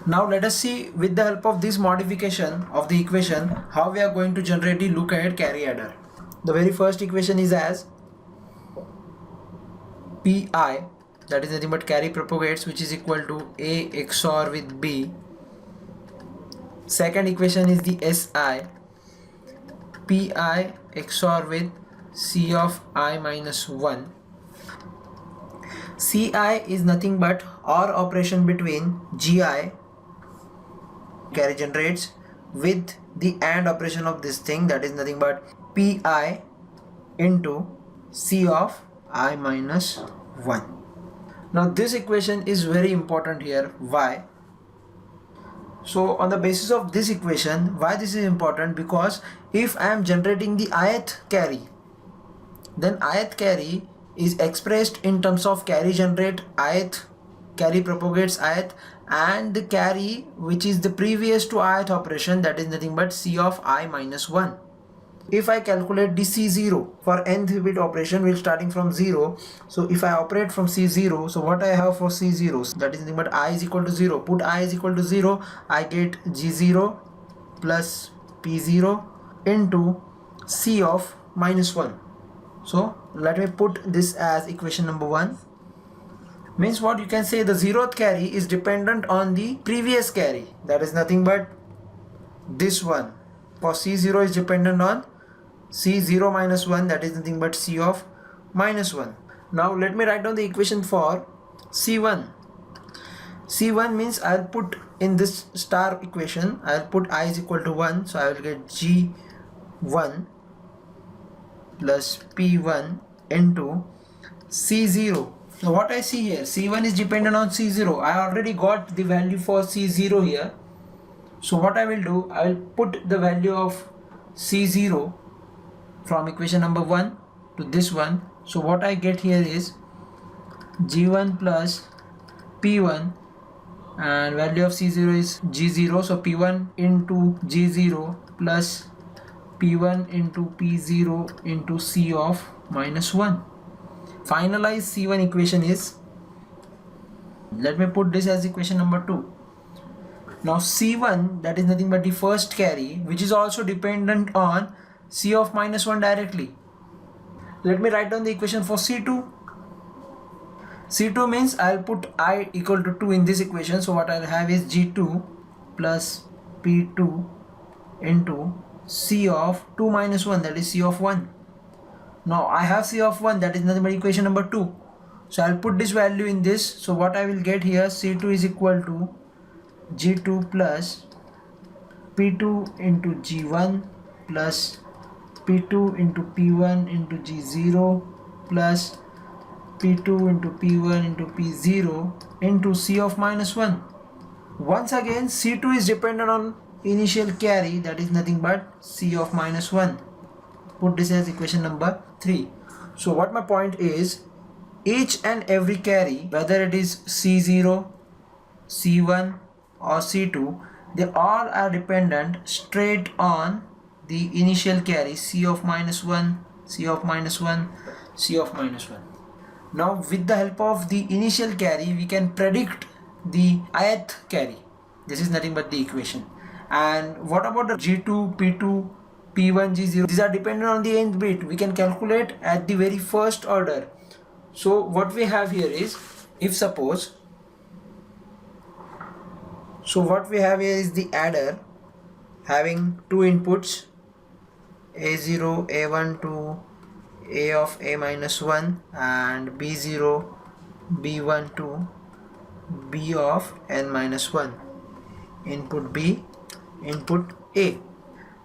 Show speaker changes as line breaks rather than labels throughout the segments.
Now let us see with the help of this modification of the equation how we are going to generate the look ahead carry adder. The very first equation is as Pi, that is nothing but carry propagates, which is equal to A XOR with B. Second equation is the Si, Pi XOR with C of I minus 1. Ci is nothing but OR operation between Gi, carry generates, with the AND operation of this thing, that is nothing but Pi into C of I minus 1. Now this equation is very important here. Why? So on the basis of this equation, why this is important? Because if I am generating the ith carry, then ith carry is expressed in terms of carry generate ith, carry propagates ith, and the carry which is the previous to ith operation, that is nothing but C of I minus 1. If I calculate the C0 for nth bit operation, which starting from 0, so if I operate from C0, so what I have for C0, that is nothing but I is equal to 0. Put I is equal to 0, I get G0 plus P0 into C of minus 1. So let me put this as equation number 1. Means what you can say, the 0th carry is dependent on the previous carry, that is nothing but this one. For C0 is dependent on C0 minus 1, that is nothing but C of minus 1. Now let me write down the equation for C1. C1 means I'll put in this star equation, I'll put I is equal to 1, so I will get G1 plus P1 into C0. So what I see here, C1 is dependent on C0. I already got the value for C0 here. So what I will do, I will put the value of C0 from equation number 1 to this one. So what I get here is G1 plus P1, and value of C0 is G0, so P1 into G0 plus P1 into P0 into C of minus 1. Finalized C1 equation is, let me put this as equation number 2. Now C1, that is nothing but the first carry, which is also dependent on C of minus 1 directly. Let me write down the equation for C2. C2 means I'll put I equal to 2 in this equation, so what I'll have is G2 plus P2 into C of 2 minus 1, that is C of 1. Now I have C of 1, that is nothing but equation number 2. So I'll put this value in this, so what I will get here, C2 is equal to G2 plus P2 into G1 plus P2 into P1 into G0 plus P2 into P1 into P0 into C of minus 1. Once again, C2 is dependent on initial carry, that is nothing but C of minus 1. Put this as equation number 3. So what my point is, each and every carry, whether it is C0, C1 or C2, they all are dependent straight on the initial carry C of minus 1, C of minus 1, C of minus 1. Now with the help of the initial carry, we can predict the ith carry. This is nothing but the equation. And what about the G2, P2, P1, G0? These are dependent on the nth bit. We can calculate at the very first order. So what we have here is, if suppose, so what we have here is the adder having two inputs, A0, A1 to A of A minus 1 and B0, B1 to B of N minus 1. Input B, input A.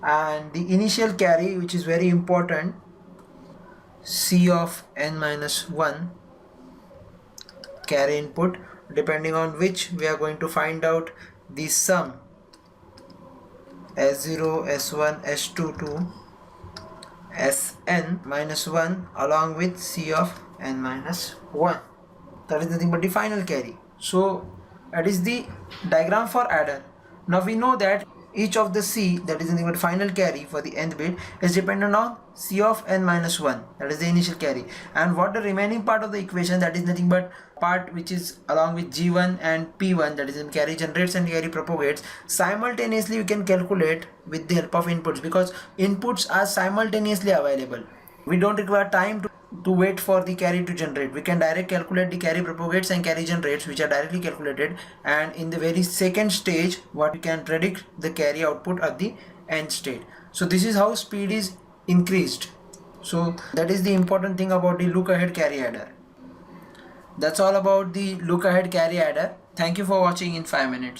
And the initial carry, which is very important, C of N minus 1 carry input, depending on which we are going to find out the sum S0, S1, S2 to Sn minus 1 along with C of N minus 1. That is nothing but the final carry. So that is the diagram for adder. Now we know that each of the C, that is nothing but final carry for the nth bit, is dependent on C of n minus 1, that is the initial carry. And what the remaining part of the equation, that is nothing but part which is along with G1 and P1, that is in carry generates and carry propagates, simultaneously we can calculate with the help of inputs, because inputs are simultaneously available. We don't require time to wait for the carry to generate. We can directly calculate the carry propagates and carry generates, which are directly calculated, and in the very second stage what we can predict the carry output at the end state. So this is how speed is increased. So that is the important thing about the look ahead carry adder. That's all about the look ahead carry adder. Thank you for watching in 5 minutes.